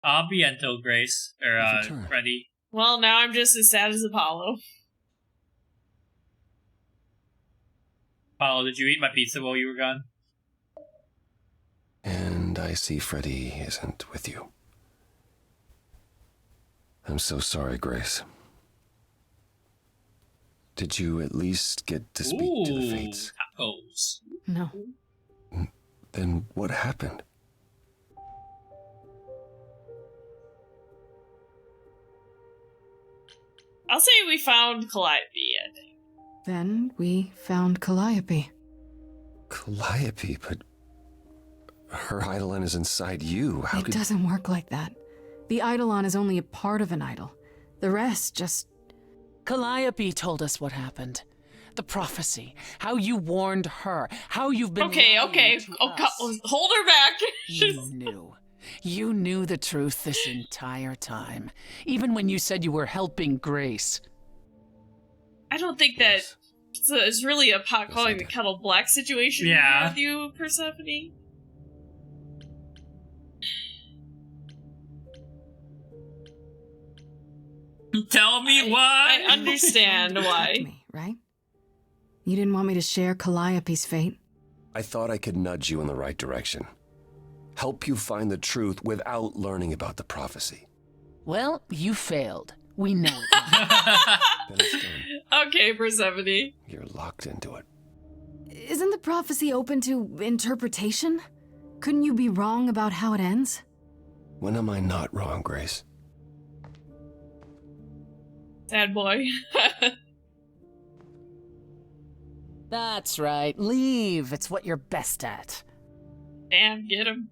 Abiento, Grace. Or, Freddy. Well, now I'm just as sad as Apollo. Apollo, did you eat my pizza while you were gone? And I see Freddy isn't with you. I'm so sorry, Grace. Did you at least get to speak to the Fates? Tacos. No. Then what happened? I'll say we found Calliope, I think. Then we found Calliope. Calliope, but her Eidolon is inside you. How It doesn't work like that. The Eidolon is only a part of an idol. The rest just... Calliope told us what happened. The prophecy. How you warned her. How you've been Okay. lying to us. Hold her back. You knew. You knew the truth this entire time. Even when you said you were helping Grace. I don't think that it's really a pot calling the kettle black situation with you, Persephone. Tell me why. I understand why. Me, right? You didn't want me to share Calliope's fate? I thought I could nudge you in the right direction. Help you find the truth without learning about the prophecy. Well, you failed. We know it. Then it's done. Okay, Persephone. You're locked into it. Isn't the prophecy open to interpretation? Couldn't you be wrong about how it ends? When am I not wrong, Grace? Sad boy. That's right. Leave. It's what you're best at. Damn, get him.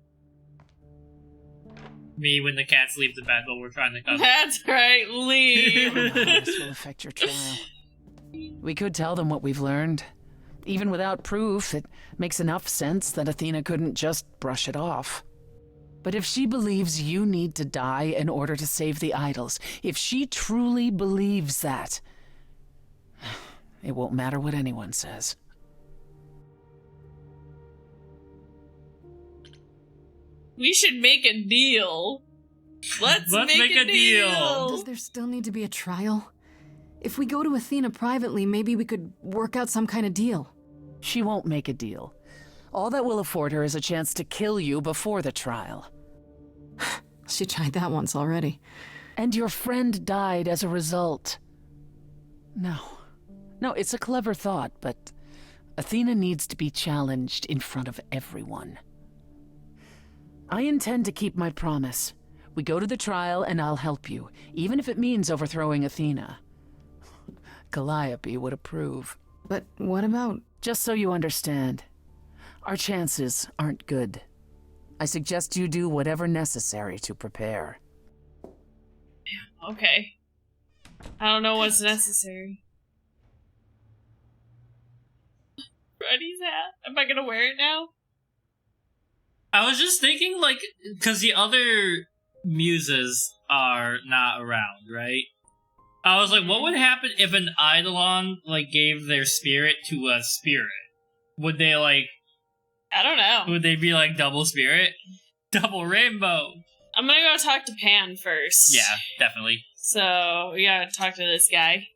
Me when the cats leave the bed while we're trying to cuddle. That's right, leave. I don't know how this will affect your trial. We could tell them what we've learned. Even without proof, it makes enough sense that Athena couldn't just brush it off. But if she believes you need to die in order to save the idols, if she truly believes that, it won't matter what anyone says. We should make a deal. Let's make a deal. Does there still need to be a trial? If we go to Athena privately, maybe we could work out some kind of deal. She won't make a deal. All that will afford her is a chance to kill you before the trial. She tried that once already. And your friend died as a result. No, it's a clever thought, but Athena needs to be challenged in front of everyone. I intend to keep my promise. We go to the trial and I'll help you, even if it means overthrowing Athena. Calliope would approve. But what about... Just so you understand, our chances aren't good. I suggest you do whatever necessary to prepare. Okay. I don't know what's necessary. Freddy's hat? Am I gonna wear it now? I was just thinking, like, because the other muses are not around, right? I was like, what would happen if an Eidolon, like, gave their spirit to a spirit? Would they, like... I don't know. Would they be, like, double spirit? Double rainbow? I'm gonna go talk to Pan first. Yeah, definitely. So, we gotta talk to this guy.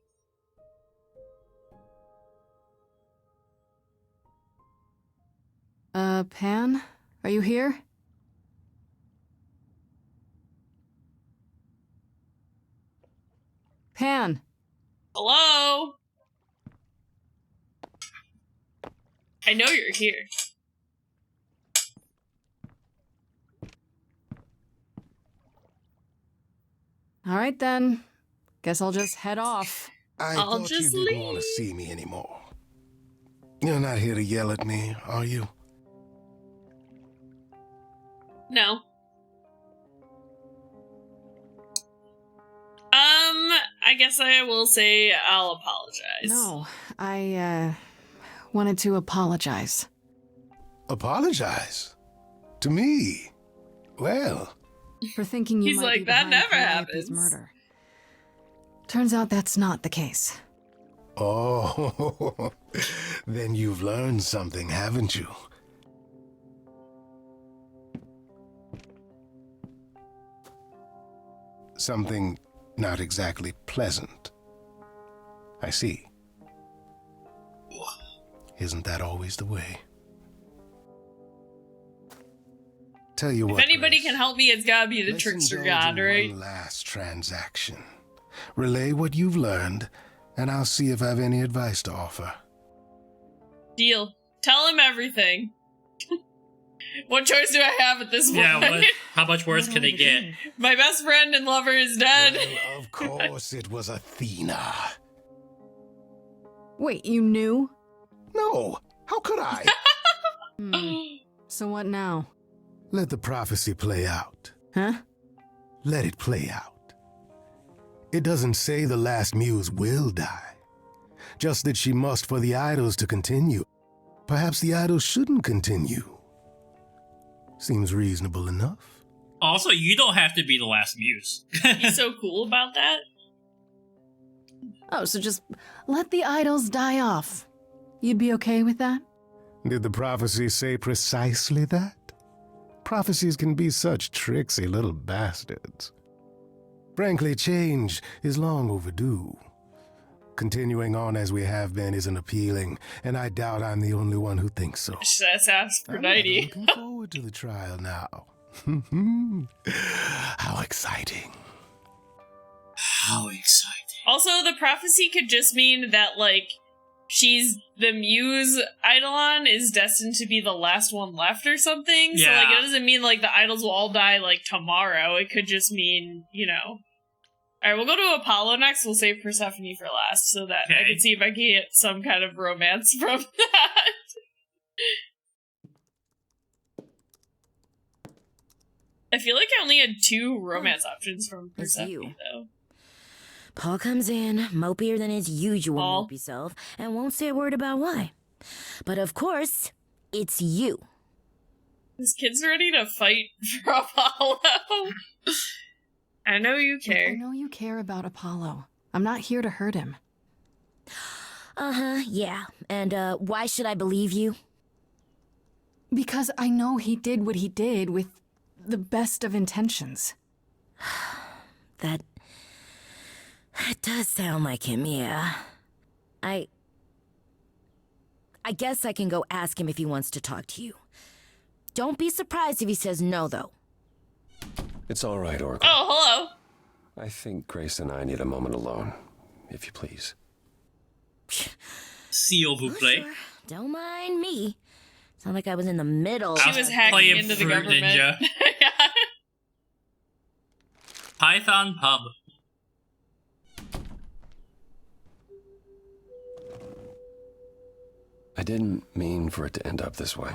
Pan? Are you here? Pan! Hello? I know you're here. Alright then. Guess I'll just head off. I I'll thought you just didn't leave. want to see me anymore. You're not here to yell at me, are you? No. I guess I will say I'll apologize. No, I, wanted to apologize. Apologize? To me? Well... For thinking you He's might like, be that behind never Calliope's happens. murder. Turns out that's not the case. Oh, then you've learned something, haven't something not exactly pleasant. I see. Isn't that always the way? Tell you If what, anybody Grace, can help me, it's gotta be the let's trickster indulge god, in right? one last transaction. Relay what you've learned, and I'll see if I have any advice to offer. Deal. Tell him everything. What choice do I have at this point? Yeah, how much worse can it get? My best friend and lover is dead. Well, of course it was Athena. Wait, you knew? No, how could I? So what now? Let the prophecy play out. Huh? Let it play out. It doesn't say the last muse will die, just that she must for the idols to continue. Perhaps the idols shouldn't continue. Seems reasonable enough. Also, you don't have to be the last muse. He's so cool about that. Oh, so just let the idols die off. You'd be okay with that? Did the prophecy say precisely that? Prophecies can be such tricksy little bastards. Frankly, change is long overdue. Continuing on as we have been isn't appealing, and I doubt I'm the only one who thinks so. That's Aphrodite. I'm looking forward to the trial now. How exciting. How exciting. Also, the prophecy could just mean that, like, she's the muse Eidolon is destined to be the last one left or something. Yeah. So, like, it doesn't mean, like, the idols will all die, like, tomorrow. It could just mean, you know. Alright, we'll go to Apollo next. We'll save Persephone for last so that I Okay. can see if I can get some kind of romance from that. I feel like I only had 2 romance options from It's Persephone, you. though. Paul comes in, mopier than his usual Paul. mopey self, and won't say a word about why. But of course, it's you. This kid's ready to fight for Apollo. I know you Look, I care. know you care about Apollo. I'm not here to hurt him. Uh-huh, yeah. And, why should I believe you? Because I know he did what he did with the best of intentions. That does sound like him, yeah. I guess I can go ask him if he wants to talk to you. Don't be surprised if he says no, though. It's all right, Oracle. Oh, hello. I think Grace and I need a moment alone, if you please. S'il vous plaît. Sure. Don't mind me. Sound like I was in the middle. She was hacking playing into the Fruit government. Ninja. Yeah. Python Pub. I didn't mean for it to end up this way.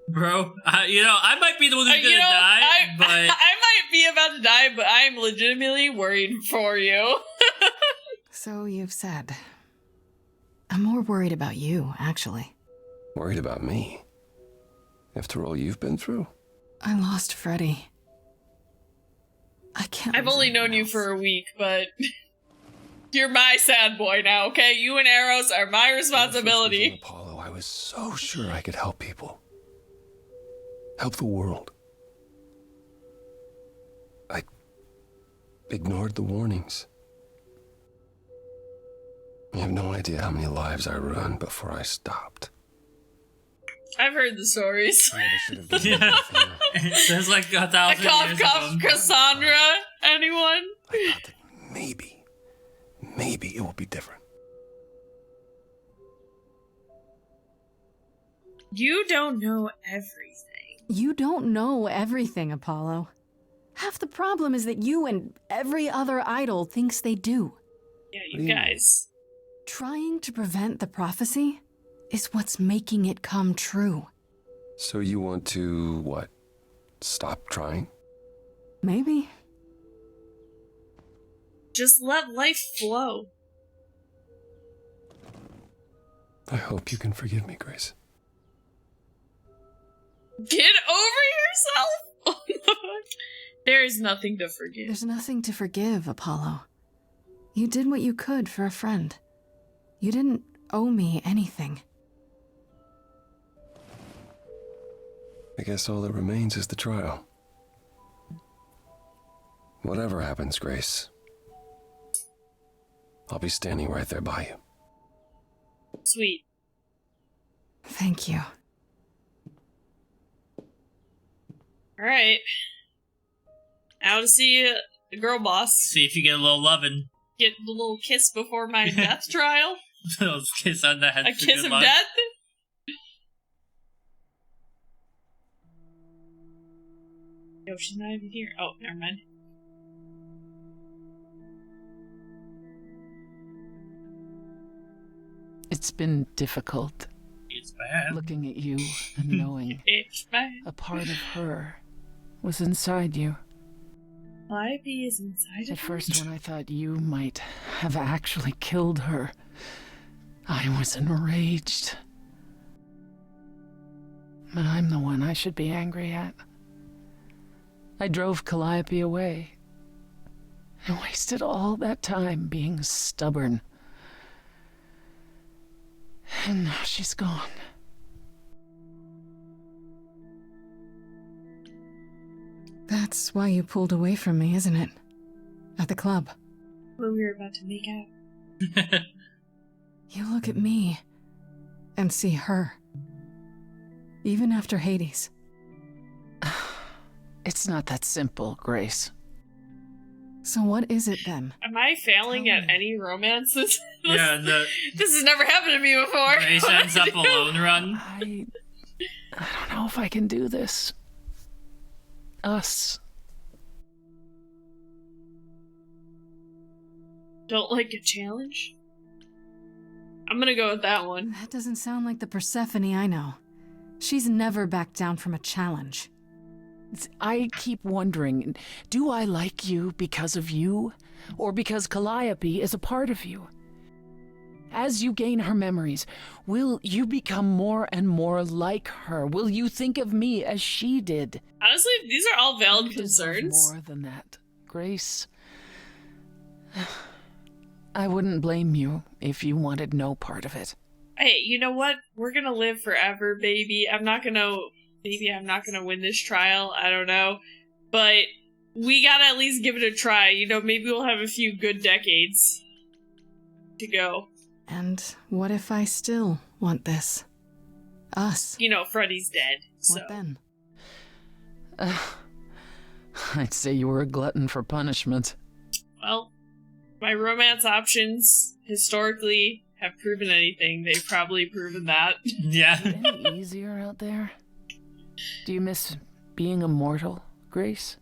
Bro, I might be the one who's gonna You know, die, but I might be about to die, but I'm legitimately worried for you. So you've said. I'm more worried about you, actually. Worried about me? After all you've been through? I lost Freddy. I can't. I've lose only known anyone you else. for a week, but you're my sad boy now, okay? You and Eros are my When I first responsibility. became Apollo, I was so sure I could help people. Help the world. I ignored the warnings. You have no idea how many lives I ruined before I stopped. I've heard the stories. I never should have done anything. there's like 1,000 Cough, years cough, of them. Cassandra. Anyone? I thought that maybe it will be different. You don't know everything. You don't know everything, Apollo. Half the problem is that you and every other idol thinks they do. Yeah, What do you you guys. Trying to prevent the prophecy is what's making it come true. So you want to, what, stop trying? Maybe. Just let life flow. I hope you can forgive me, Grace. Get over yourself! There is nothing to forgive. There's nothing to forgive, Apollo. You did what you could for a friend. You didn't owe me anything. I guess all that remains is the trial. Whatever happens, Grace, I'll be standing right there by you. Sweet. Thank you. Alright. Now to see the girl boss. See if you get a little lovin'. Get the little kiss before my death trial. A kiss on the head. A for kiss good of luck. death? Yo, she's not even here. Oh, never mind. It's been difficult It's bad. looking at you and knowing It's bad. a part of her was inside you. Calliope is inside of At her? first, when I thought you might have actually killed her, I was enraged. But I'm the one I should be angry at. I drove Calliope away. I wasted all that time being stubborn. And now she's gone. That's why you pulled away from me, isn't it? At the club. When we were about to make out. You look at me and see her. Even after Hades. It's not that simple, Grace. So what is it then? Am I failing Tell at me. any romances? Yeah, This has never happened to me before. Grace ends up alone run. I don't know if I can do this. Us. Don't like a challenge? I'm gonna go with that one. That doesn't sound like the Persephone I know. She's never backed down from a challenge. I keep wondering, do I like you because of you? Or because Calliope is a part of you? As you gain her memories, will you become more and more like her? Will you think of me as she did? Honestly, these are all valid You deserve concerns. more than that, Grace. I wouldn't blame you if you wanted no part of it. Hey, you know what? We're gonna live forever, baby. Maybe I'm not gonna win this trial. I don't know. But we gotta at least give it a try. You know, maybe we'll have a few good decades to go. And what if I still want this? Us. You know, Freddy's dead. So. What then? I'd say you were a glutton for punishment. Well, my romance options historically have proven anything. They've probably proven that. Yeah. Any easier out there? Do you miss being immortal, Grace?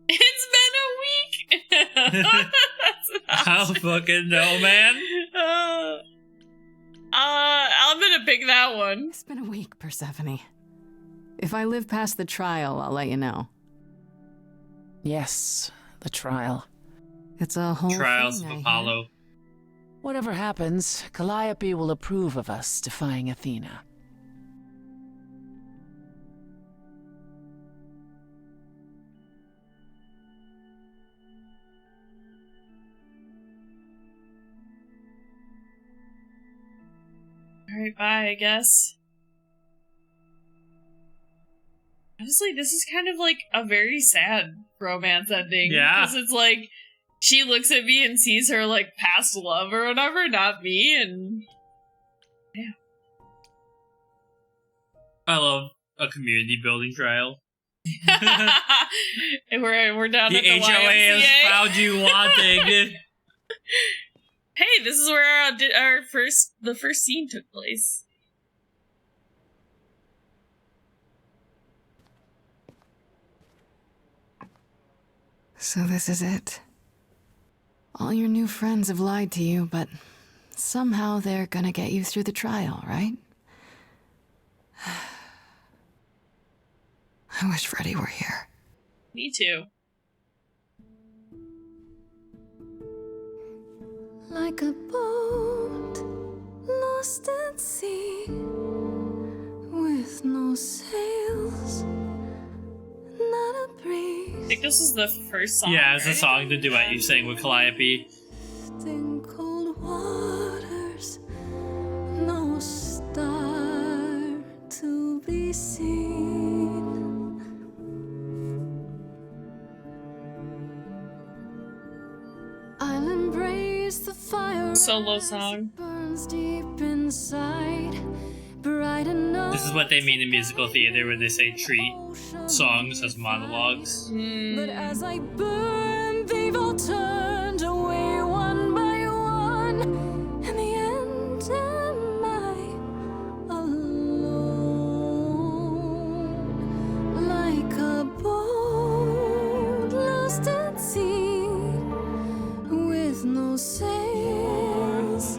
It's been a week. I don't fucking know, man. I'm gonna pick that one. It's been a week, Persephone. If I live past the trial, I'll let you know. Yes, the trial. It's a whole Trials thing, of I Apollo. Whatever happens, Calliope will approve of us defying Athena. Alright, bye, I guess. Honestly, this is kind of like a very sad romance ending. Yeah. Because it's like, she looks at me and sees her, like, past love or whatever, not me, and... Yeah. I love a community building trial. And we're down The at the HOA has YMCA. found you wanting. Hey, this is where the first scene took place. So this is it. All your new friends have lied to you, but somehow they're gonna get you through the trial, right? I wish Freddy were here. Me too. Like a boat lost at sea, with no sails, not a breeze. I think this is the first song. Yeah, it's a right? song, the duet you sang with Calliope. In cold waters, no stars be seen. I'll embrace the fire Solo song. burns deep inside, bright enough. This is what they mean in musical theater when they say treat songs as monologues. But as I burn, they've all turned away one by one. In the end, am I alone? Like a boat lost at sea, with no sails,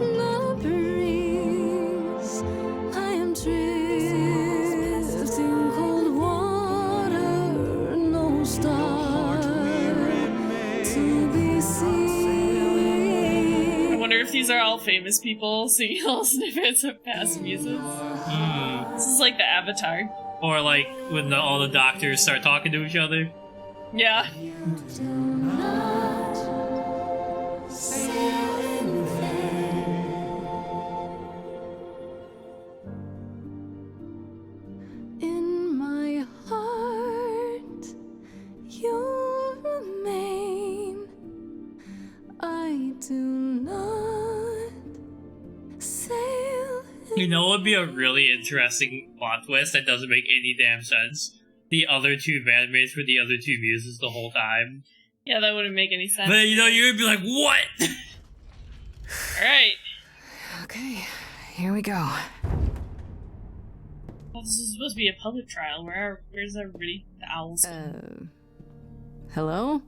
not a breeze. I am drifting cold water, no star to be seen. I wonder if these are all famous people singing little snippets of past muses. This is like the Avatar. Or like when all the doctors start talking to each other. Yeah. Do not sail in vain. In my heart, you remain. I do not sail in You know what would be a really interesting plot twist that doesn't make any damn sense? The other two bandmates were the other two muses the whole time. Yeah, that wouldn't make any sense. But you know, you would be like, what? Alright. Okay, here we go. Well, this is supposed to be a public trial. Where's everybody? The owls. Hello?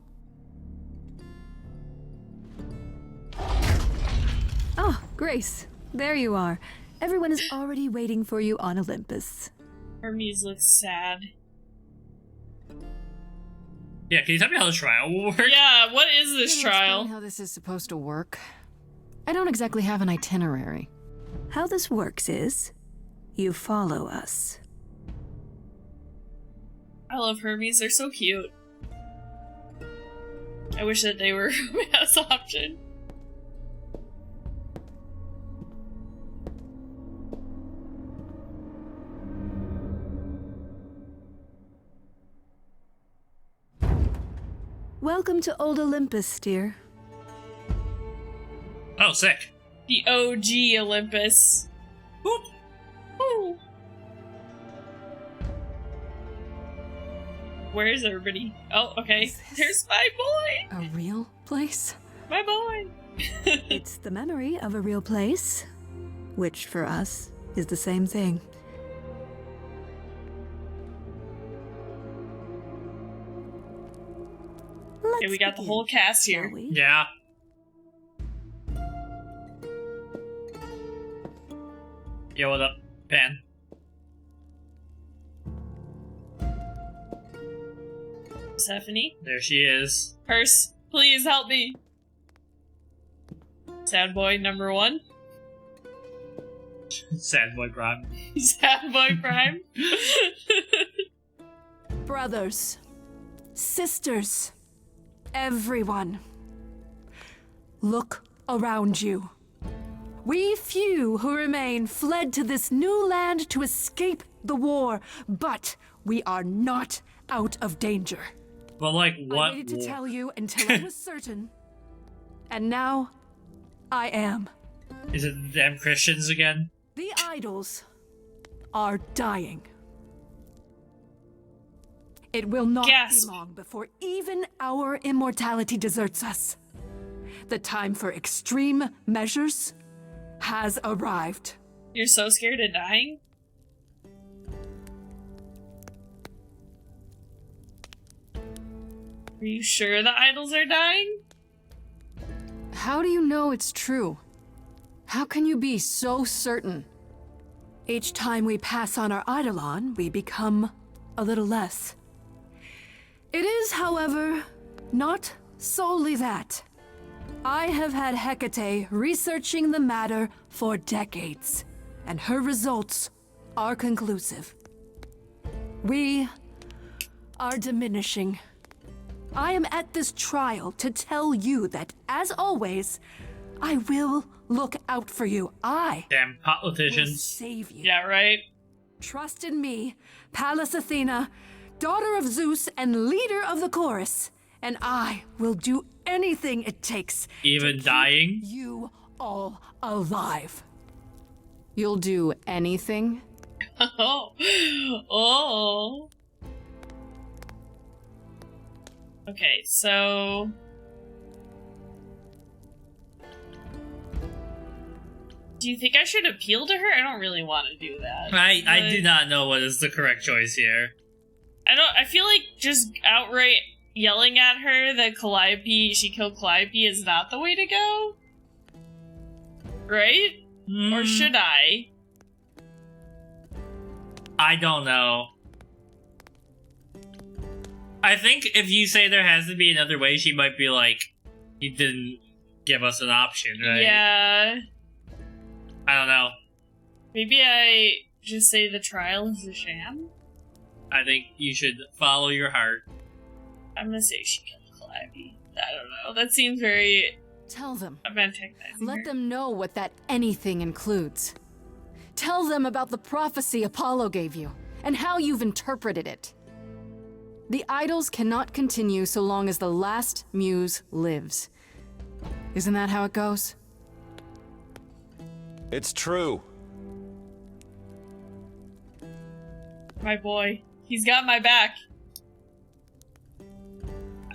Oh, Grace, there you are. Everyone is already waiting for you on Olympus. Hermes looks sad. Yeah, can you tell me how the trial will work? Yeah, what is this Can you trial? explain how this is supposed to work? I don't exactly have an itinerary. How this works is, you follow us. I love Hermes, they're so cute. I wish that they were a romance option. Welcome to Old Olympus, dear. Oh, sick. The OG Olympus. Whoop. Ooh. Where is everybody? Oh, okay. Is this- There's my boy! A real place? My boy! It's the memory of a real place, which for us is the same thing. Okay, we got the whole cast here. Shall we? Yeah. Yo, what up, Pan? Persephone? There she is. Perse, please help me. Sad boy number 1. Sad boy Prime. Sad boy prime. Brothers, sisters, everyone, look around you. We few who remain fled to this new land to escape the war, but we are not out of danger. But like, what? I waited to war? tell you until I was certain, and now I am. Is it the damn Christians again? The idols are dying. It will not Gasp. be long before even our immortality deserts us. The time for extreme measures has arrived. You're so scared of dying? Are you sure the idols are dying? How do you know it's true? How can you be so certain? Each time we pass on our eidolon, we become a little less. It is, however, not solely that. I have had Hecate researching the matter for decades, and her results are conclusive. We are diminishing. I am at this trial to tell you that, as always, I will look out for you. I Damn will politicians. save you. Yeah, right. Trust in me, Pallas Athena, daughter of Zeus and leader of the chorus, and I will do anything it takes. Even to dying? keep you all alive. You'll do anything? Oh. Oh. Okay, so... Do you think I should appeal to her? I don't really want to do that. I do not know what is the correct choice here. I feel like just outright yelling at her that she killed Calliope is not the way to go. Right? Or should I? I don't know. I think if you say there has to be another way, she might be like, you didn't give us an option, right? Yeah. I don't know. Maybe I just say the trial is a sham? I think you should follow your heart. I'm gonna say she killed Calliope. I don't know. That seems very... Tell them. I'm antagonizing Let her. them know what that anything includes. Tell them about the prophecy Apollo gave you, and how you've interpreted it. The idols cannot continue so long as the last Muse lives. Isn't that how it goes? It's true. My boy. He's got my back.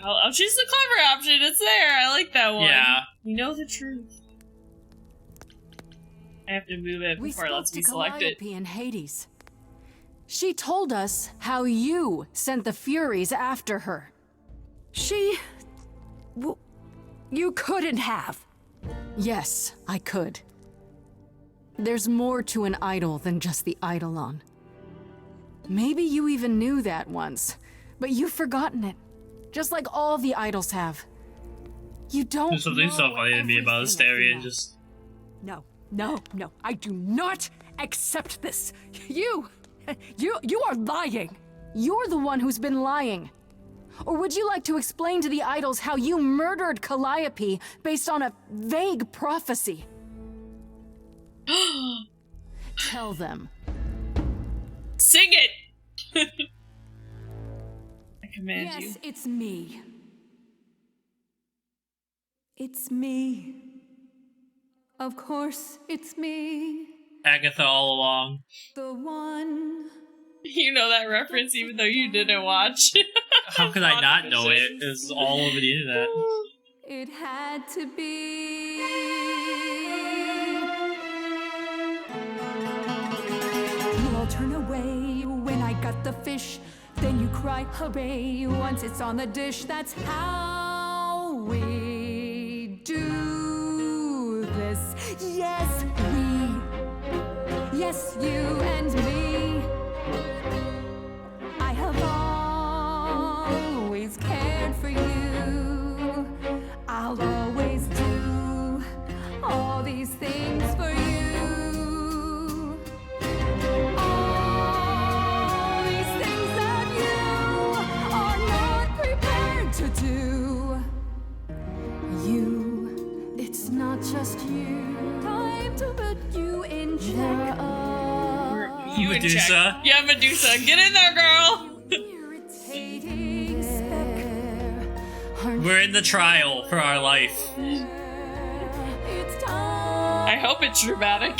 I'll choose the clever option. It's there. I like that one. Yeah. We know the truth. I have to move it We before it spoke lets to me select it. Calliope in Hades. She told us how you sent the Furies after her. You couldn't have. Yes, I could. There's more to an idol than just the eidolon. Maybe you even knew that once, but you've forgotten it, just like all the idols have. You don't There's something so know funny to me about everything, Asteria. Athena. Just No, I do not accept this. You are lying. You're the one who's been lying. Or would you like to explain to the idols how you murdered Calliope based on a vague prophecy? Tell them. Sing it! I command you. Yes, it's me. It's me. Of course, it's me. Agatha all along. The one. You know that reference even though you didn't watch. How could I not know it? It's all over the internet. It had to be. You all turn away when I got the fish. Then you cry hooray once it's on the dish. That's how we do this. Yes, we. Yes, you and me. I have always cared for you. I'll always do all these things for you. All these things that you are not prepared to do. You, it's not just you. Time to put you in check. You in Medusa. check. Yeah, Medusa. Get in there, girl! Irritating speck. We're in the trial for our life. It's time. I hope it's dramatic.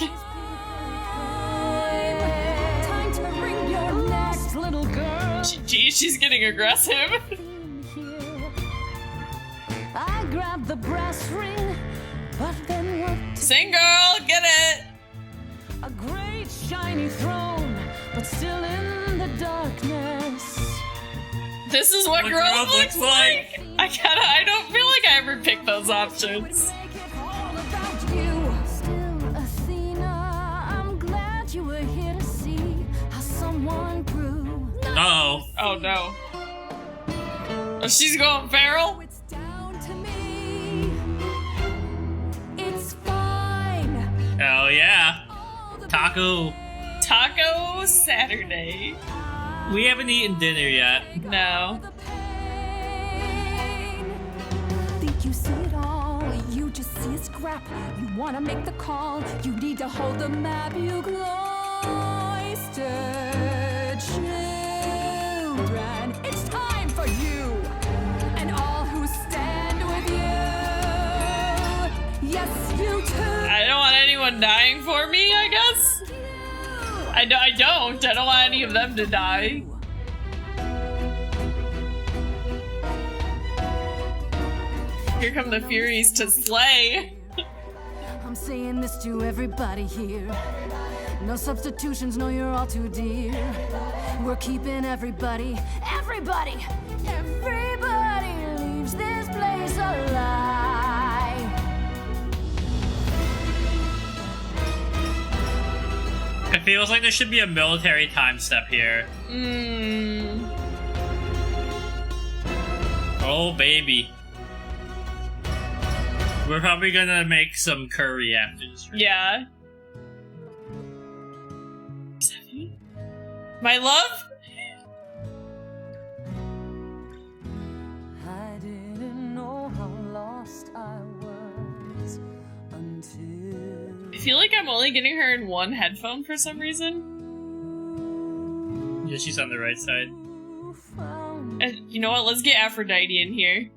Time to bring your next little girl. Geez, she's getting aggressive. I grabbed the brass ring, but then what? Sing, girl! Get it! A great shiny throne, but still in the darkness. This is what What growth growth looks looks like! I don't feel like I ever picked those options. Make it all about you. Still, Athena, I'm glad you were here to see how someone grew. Uh-oh. Oh no. Oh, she's going feral? It's down to me. It's fine. Hell yeah. All the Taco. Taco Saturday. We haven't eaten dinner yet. No. the pain. Think you see it all? You just see a scrap. You wanna make the call. You need to hold the map. You cloister. everyone dying for me, I guess? I don't want any of them to die. Here come the Furies to slay. I'm saying this to everybody here. No substitutions, no, you're all too dear. We're keeping everybody leaves this place alive. It feels like there should be a military time step here. Oh, baby. We're probably gonna make some curry after this. Yeah. My love? I didn't know how lost I was until I feel like I'm only getting her in one headphone for some reason. Yeah, she's on the right side. You know what? Let's get Aphrodite in here.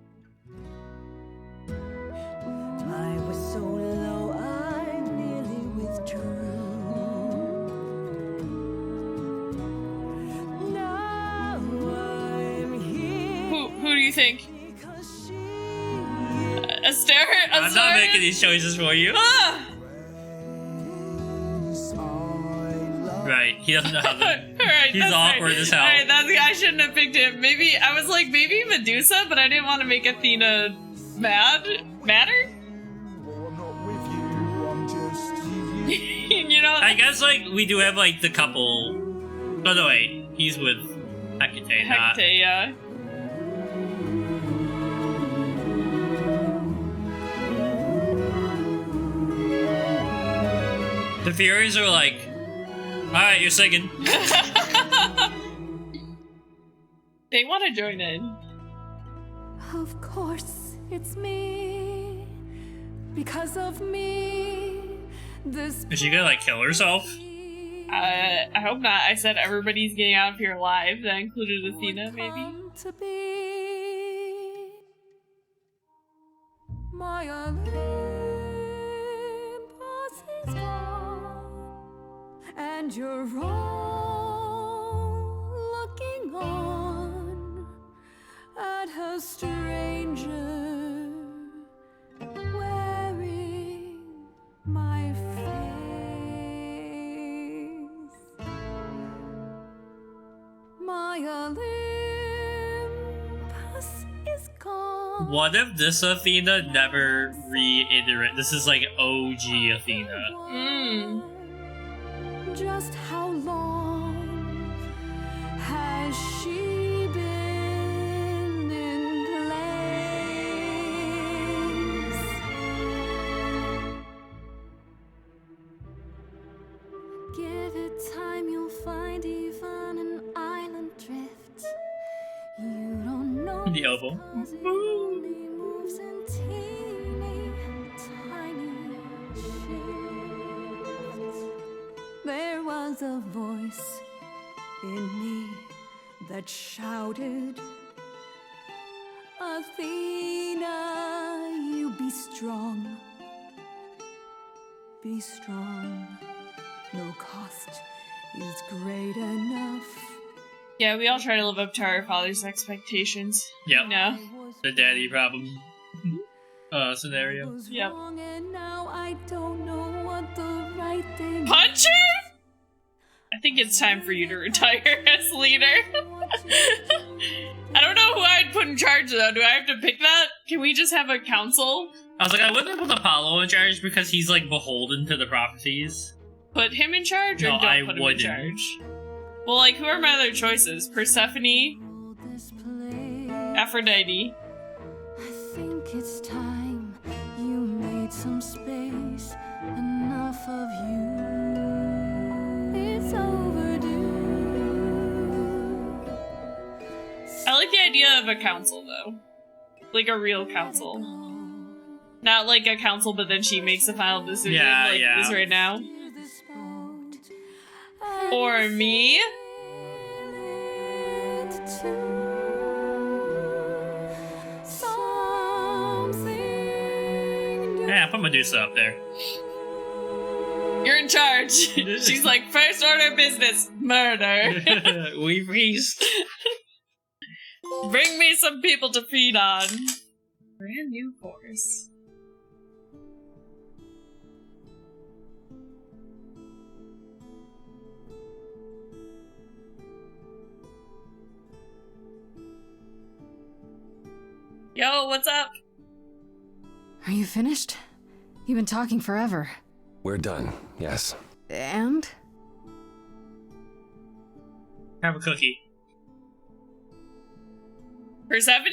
I was so low I nearly withdrew. Now I'm here Who do you think? because she Astaire? I'm not making these choices for you. Ah! Right, he doesn't know how to. Alright, He's that's awkward right. as hell. Alright, I shouldn't have picked him. Maybe, I was like, maybe Medusa, but I didn't want to make Athena madder? You know? I guess, like, we do have, like, the couple. Oh, no, wait. He's with Hecate, not. Hecate, yeah. The Furies are like, alright, you're singing. They want to join in. Of course, it's me. Because of me, this. Is she gonna, like, kill herself? I hope not. I said everybody's getting out of here alive. That included Athena, maybe? Come to be my Olympus is gone, and you're all looking on at a stranger wearing my face. My Olympus is gone. What if this Athena never reiterate? This is like OG Athena. Just how long has she been in place? Give it time, you'll find even an island drift. You don't know The oboe. because it only moves in teeny tiny shifts. There was a voice in me that shouted, Athena, you be strong. Be strong. No cost is great enough. Yeah, we all try to live up to our father's expectations. Yep. You know? The daddy problem scenario. Was Yep. wrong and now I don't know what the right thing Punch her? I think it's time for you to retire as leader. I don't know who I'd put in charge though. Do I have to pick that? Can we just have a council? I was like, I wouldn't put Apollo in charge because he's like beholden to the prophecies. Put him in charge or No, don't I put him wouldn't. in charge? Well, like, who are my other choices? Persephone, this place. Aphrodite. I think it's time you made some space. Enough of you. It's overdue. I like the idea of a council though. Like a real council. Not like a council, but then she makes the final decision Yeah, like yeah. this right now. Or me. Yeah, put Medusa up there. You're in charge. She's like, first order of business, murder. We feast. Bring me some people to feed on. Brand new course. Yo, what's up? Are you finished? You've been talking forever. We're done, yes. And? Have a cookie. Persephone?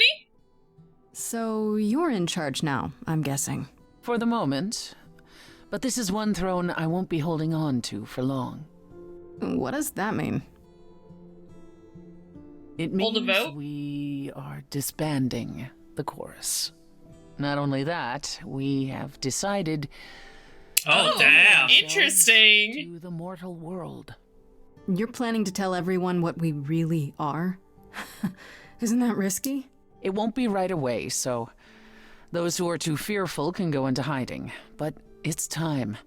So you're in charge now, I'm guessing. For the moment. But this is one throne I won't be holding on to for long. What does that mean? It Hold a means vote? we are disbanding the chorus. Not only that, we have decided Oh, damn. Interesting. to the mortal world. You're planning to tell everyone what we really are? Isn't that risky? It won't be right away, so those who are too fearful can go into hiding. But it's time.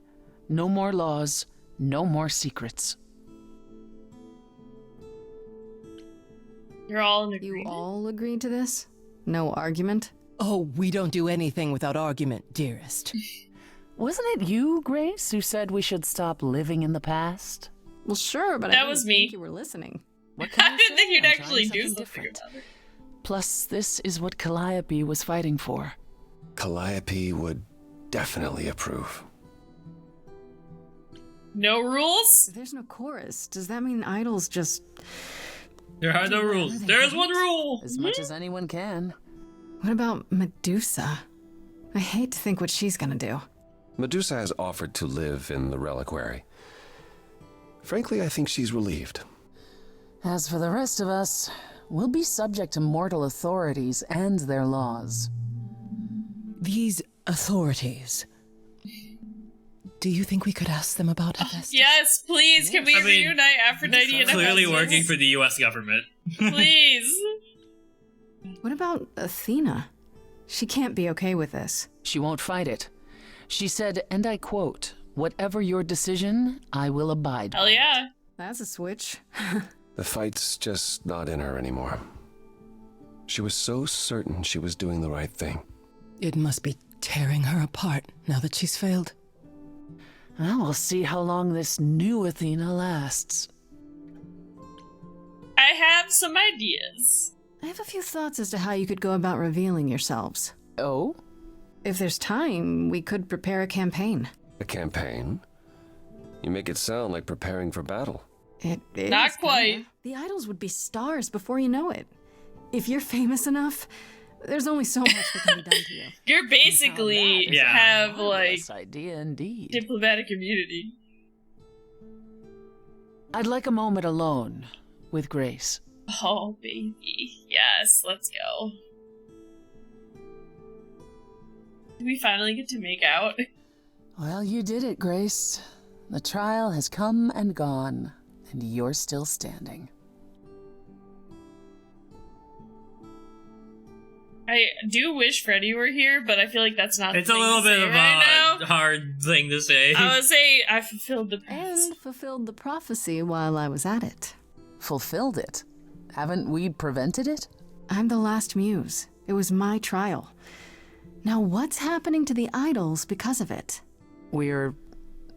No more laws, no more secrets. You're all in You agreement. all agreed to this? No argument? Oh, we don't do anything without argument, dearest. Wasn't it you, Grace, who said we should stop living in Well, sure, but I That didn't was think me. you were listening. What can I didn't say? think you'd I'm trying actually do something something different. about it. Plus, this is what Calliope was fighting for. Calliope would definitely approve. No rules? If there's no chorus, does that mean idols just... There are no rules. There's one rule. As much as anyone can. What about Medusa? I hate to think what she's gonna do. Medusa has offered to live in the reliquary. Frankly, I think she's relieved. As for the rest of us, we'll be subject to mortal authorities and their laws. These authorities. Do you think we could ask them about Hephaestus? Yes, please. Can we I mean, reunite Aphrodite and Clearly Hephaestus? working for the U.S. government. Please. What about Athena? She can't be okay with this. She won't fight it. She said, and I quote, "Whatever your decision, I will abide by." Hell yeah. That's a switch. The fight's just not in her anymore. She was so certain she was doing the right thing. It must be tearing her apart now that she's failed. Well, we'll see how long this new Athena lasts. I have some ideas. I have a few thoughts as to how you could go about revealing yourselves. Oh? If there's time, we could prepare a campaign. A campaign? You make it sound like preparing for battle. It is. Not quite. kinda. The idols would be stars before you know it. If you're famous enough, there's only so much that can be done to you. You're basically That is Yeah. a have like marvelous idea indeed. diplomatic immunity. I'd like a moment alone with Grace. Oh baby. Yes, let's go. Do we finally get to make out? Well, you did it, Grace. The trial has come and gone, and you're still standing. I do wish Freddie were here, but I feel like that's not. It's the a thing little to bit say of right a now. hard thing to say. I would say I fulfilled the past. And fulfilled the prophecy while I was at it. Fulfilled it. Haven't we prevented it? I'm the last Muse. It was my trial. Now what's happening to the idols because of it? We're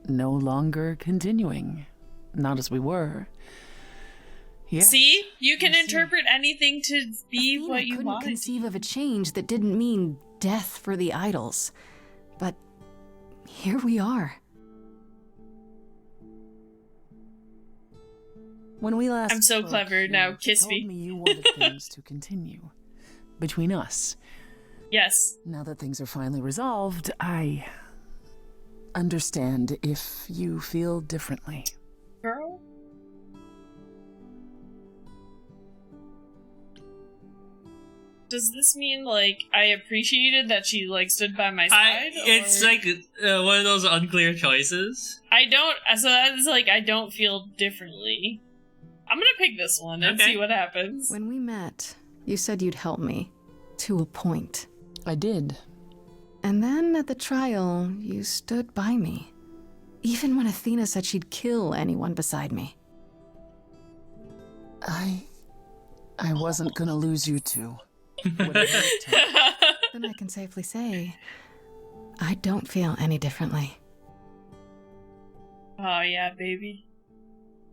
no longer continuing. Not as we were. Yes. See, you can I see. interpret anything to be Athena what you couldn't want. conceive of a change that didn't mean death for the idols. But here we are. When we last I'm so spoke, clever. you Now kiss told me. me you wanted things to continue between us. Yes. Now that things are finally resolved, I understand if you feel differently. Girl? Does this mean, like, I appreciated that she, like, stood by my side? It's or- like one of those unclear choices. I don't, so that's like, I don't feel differently. I'm gonna pick this one and Okay. see what happens. When we met, you said you'd help me. To a point. I did. And then at the trial, you stood by me. even when Athena said she'd kill anyone beside me. I wasn't gonna lose you two. Whatever it took. Then I can safely say, I don't feel any differently. Oh yeah, baby.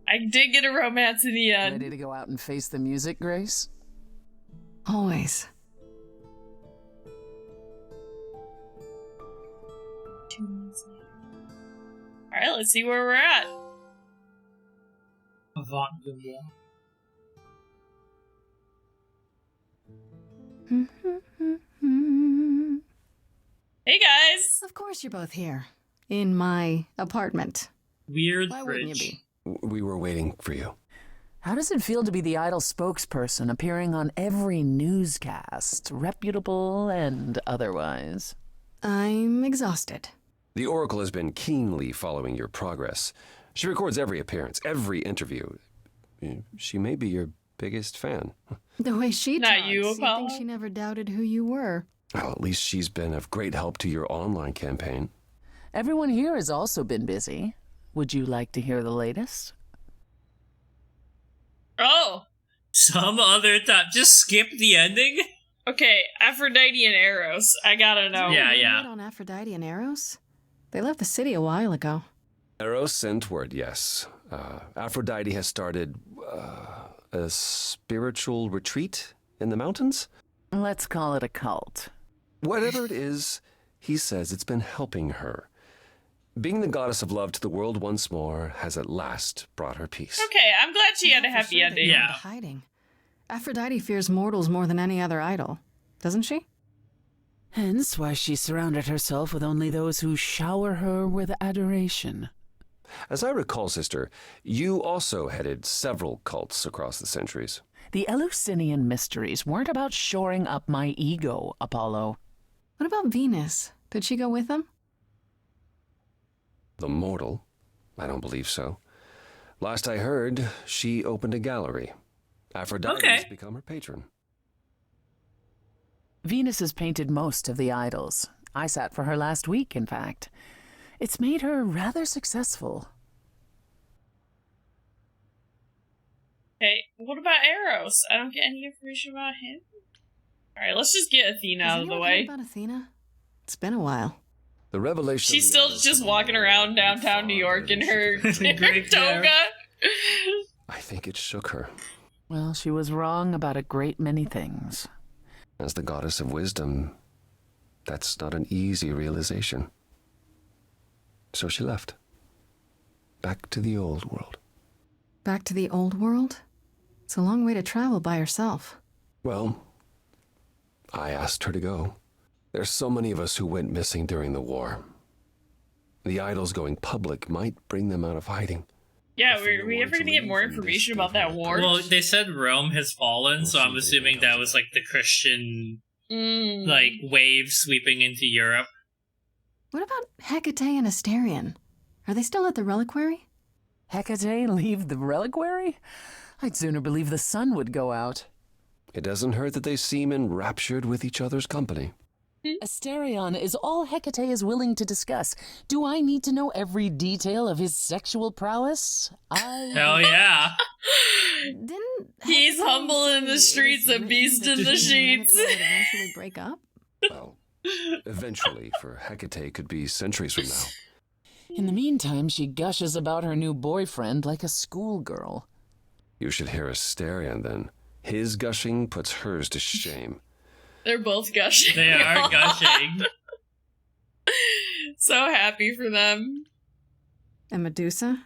I did get a romance in the end. Ready to go out and face the music, Grace? Always. 2 months later. Alright, let's see where we're at. Avant de moi. Hey guys! Of course you're both here. In my apartment. Weird Why fridge. wouldn't you be? We were waiting for you. How does it feel to be the Idol spokesperson appearing on every newscast, reputable and otherwise? I'm exhausted. The Oracle has been keenly following your progress. She records every appearance, every interview. She may be your biggest fan. The way she Not talks, you, you'd Apollo. think she never doubted who you were. Well, at least she's been of great help to your online campaign. Everyone here has also been busy. Would you like to hear the latest? Oh! Some other time. Just skip the ending? Okay, Aphrodite and Eros. I gotta know. Yeah, Any yeah. word on Aphrodite and Eros? They left the city a while ago. Eros sent word, yes. Aphrodite has started a spiritual retreat in the mountains? Let's call it a cult. Whatever it is, he says it's been helping her. Being the goddess of love to the world once more has at last brought her peace. Okay, I'm glad she had a For happy sure they ending. go Yeah. into hiding. Aphrodite fears mortals more than any other idol, doesn't she? Hence why she surrounded herself with only those who shower her with adoration. As I recall, sister, you also headed several cults across the centuries. The Eleusinian mysteries weren't about shoring up my ego, Apollo. What about Venus? Did she go with them? The mortal? I don't believe so. Last I heard, she opened a gallery. Aphrodite has Okay. become her patron. Venus has painted most of the idols. I sat for her last week, in fact. It's made her rather successful. Okay, what about Eros? I don't get any information about him. Alright, let's just get Athena Has out of the anyone heard way. about Athena? It's been a while. The revelation. She's of the still idols just of walking the around world downtown New far York in than her, she in her Great hair. toga. I think it shook her. Well, she was wrong about a great many things. As the goddess of wisdom, that's not an easy realization. So she left. Back to the old world. Back to the old world? It's a long way to travel by herself. Well, I asked her to go. There's so many of us who went missing during the war. The idols going public might bring them out of hiding. Yeah, Athena were we ever wanted to gonna get leave more and this information gave about her that the war? courage. Well, they said Rome has fallen, so I'm We'll see assuming what it that does. was like the Christian Mm. like wave sweeping into Europe. What about Hecate and Asterion? Are they still at the reliquary? Hecate leave the reliquary? I'd sooner believe the sun would go out. It doesn't hurt that they seem enraptured with each other's company. Asterion is all Hecate is willing to discuss. Do I need to know every detail of his sexual prowess? Hell yeah. Didn't He's Hecate humble in say the it streets, was a beast written in that the she and sheets? Minotaur would eventually break up? Well, eventually, for Hecate could be centuries from now. In the meantime, she gushes about her new boyfriend like a schoolgirl. You should hear Asterion then. His gushing puts hers to shame. They're both gushing. They are gushing. So happy for them. And Medusa?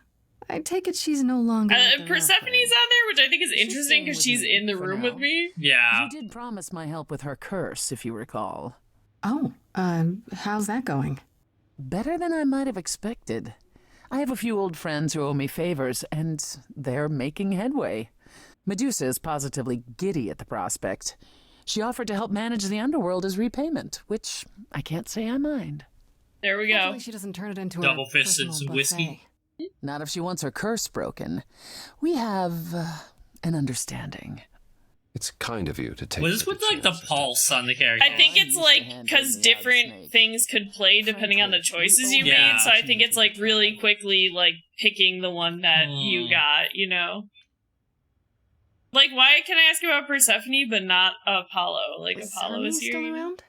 I take it she's no longer. at the Persephone's reliquary. on there, which I think is She's interesting staying because with she's me in the for room now. with me. Yeah. You did promise my help with her curse, if you recall. Oh, how's that going? Better than I might have expected. I have a few old friends who owe me favors, and they're making headway. Medusa is positively giddy at the prospect. She offered to help manage the underworld as repayment, which I can't say I mind. There we go. Hopefully she doesn't turn it into Double a fisted personal some buffet. whiskey. Not if she wants her curse broken. We have an understanding. It's kind of you to take. Was this with like the pulse on the character? I think it's like because different things could play depending on the choices you made. So I think it's like really quickly like picking the one that you got. You know, like why can I ask about Persephone but not Apollo? Like Apollo is here. Still around?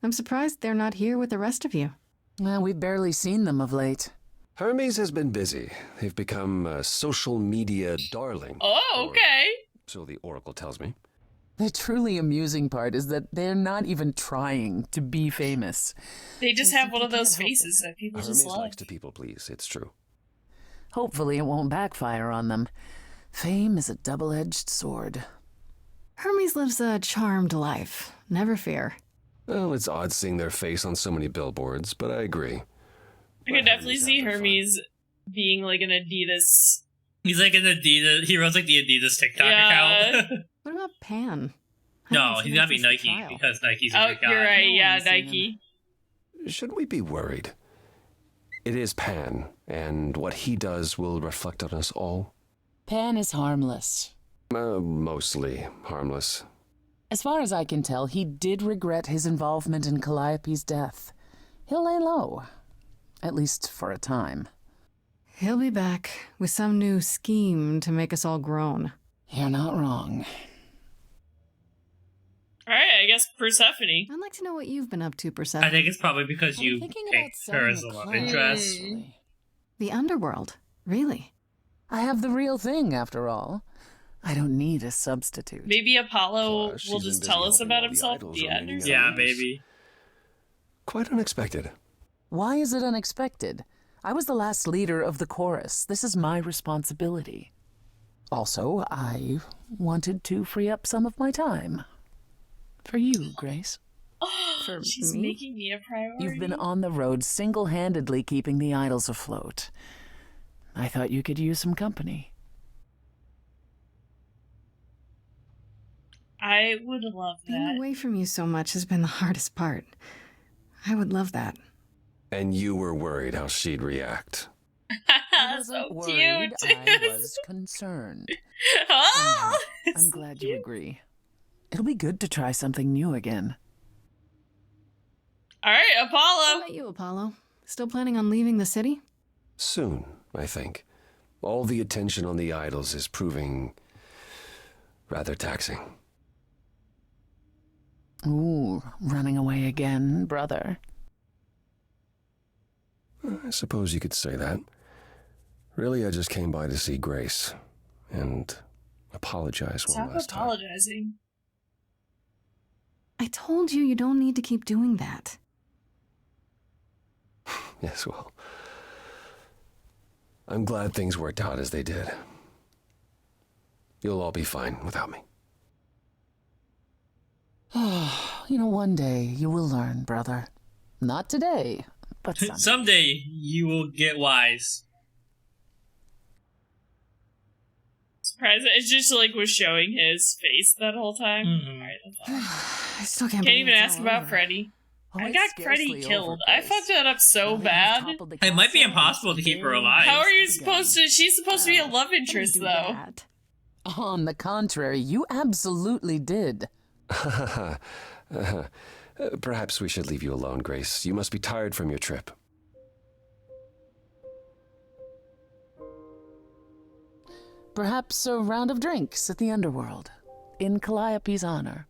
I'm surprised they're not here with the rest of you. Well, we've barely seen them of late. Hermes has been busy. They've become a social media darling. Oh, okay. So the Oracle tells me. The truly amusing part is that they're not even trying to be famous. They just have one of those faces that people Hermes just love. likes to people please, it's true. Hopefully it won't backfire on them. Fame is a double-edged sword. Hermes lives a charmed life. Never fear. Well, it's odd seeing their face on so many billboards, but I agree. I could definitely see Hermes being like an Adidas. He's like an Adidas. He runs like the Adidas TikTok account. What about Pan? No, he's gotta be Nike because Nike's a big guy. You're right. Yeah, Nike. Should we be worried? It is Pan, and what he does will reflect on us all. Pan is harmless. Mostly harmless. As far as I can tell, he did regret his involvement in Calliope's death. He'll lay low. At least for a time. He'll be back with some new scheme to make us all groan. You're not wrong. Alright, I guess Persephone. I'd like to know what you've been up to, Persephone. I think it's probably because you picked her as a love interest. The underworld, really? I have the real thing, after all. I don't need a substitute. Maybe Apollo will just tell us about himself at the end or something? Yeah, maybe. Quite unexpected. Why is it unexpected? I was the last leader of the chorus. This is my responsibility. Also, I wanted to free up some of my time. For you, Grace. For she's me? Making me a priority. You've been on the road single-handedly keeping the idols afloat. I thought you could use some company. I would love that. Being away from you so much has been the hardest part. I would love that. And you were worried how she'd react. I wasn't worried, I was concerned. Oh, I'm glad you agree. It'll be good to try something new again. All right, Apollo. How about you, Apollo? Still planning on leaving the city? Soon, I think. All the attention on the idols is proving rather taxing. Ooh, running away again, brother. I suppose you could say that. Really, I just came by to see Grace and apologize one last time. Stop apologizing. I told you don't need to keep doing that. Yes, well, I'm glad things worked out as they did. You'll all be fine without me. You know, one day you will learn, brother. Not today, but someday. Someday you will get wise. Surprised it just like was showing his face that whole time. Mm-hmm. All right, that's all. I still can't even believe ask about Freddy. Oh, I got Freddy killed. I fucked that up so bad. It might be impossible to keep her alive. How are you supposed to? She's supposed to be a love interest, though. That. On the contrary, you absolutely did. Perhaps we should leave you alone, Grace. You must be tired from your trip. Perhaps a round of drinks at the underworld, in Calliope's honor.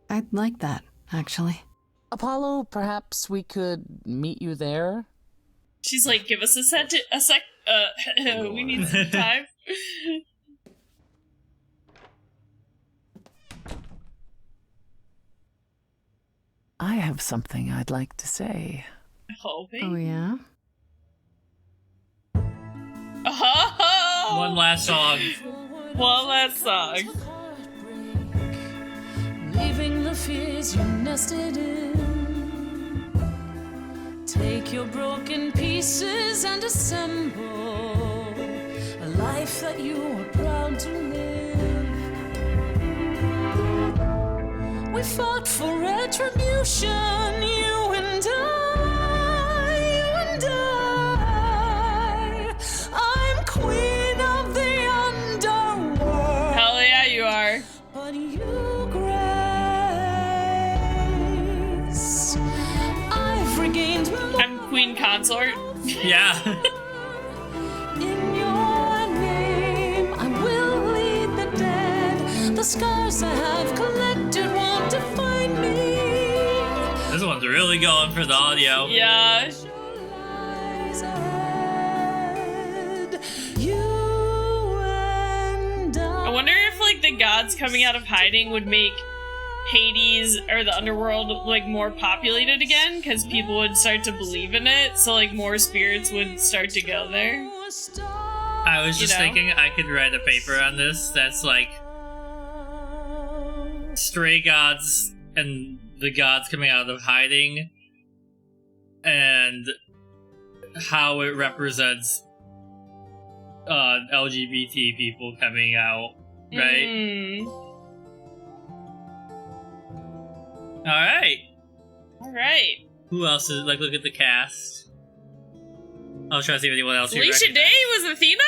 I'd like that, actually. Apollo, perhaps we could meet you there? She's like, give us a sec. We need some time. I have something I'd like to say. Hoping. Oh, yeah? Oh! One last song. One last song. Leaving the fears you nested in. Take your broken pieces and assemble a life that you are proud to live. We fought for retribution, you and I. I'm queen of the underworld. Hell yeah, you are. But on you, grace. I've regained my I'm queen consort. Yeah. in your name. I will lead the dead. The scars I have collected won't define me. This one's really going for the audio. Yeah. Lies ahead. You and I wonder if like the gods coming out of hiding would make Hades or the underworld like more populated again, because people would start to believe in it, so like more spirits would start to go there. I was just You know? thinking I could write a paper on this that's like stray gods and the gods coming out of hiding and how it represents LGBT people coming out, right? Alright. Who else is like, look at the cast. I'll try to see if anyone else you Felicia recognize. Day was Athena?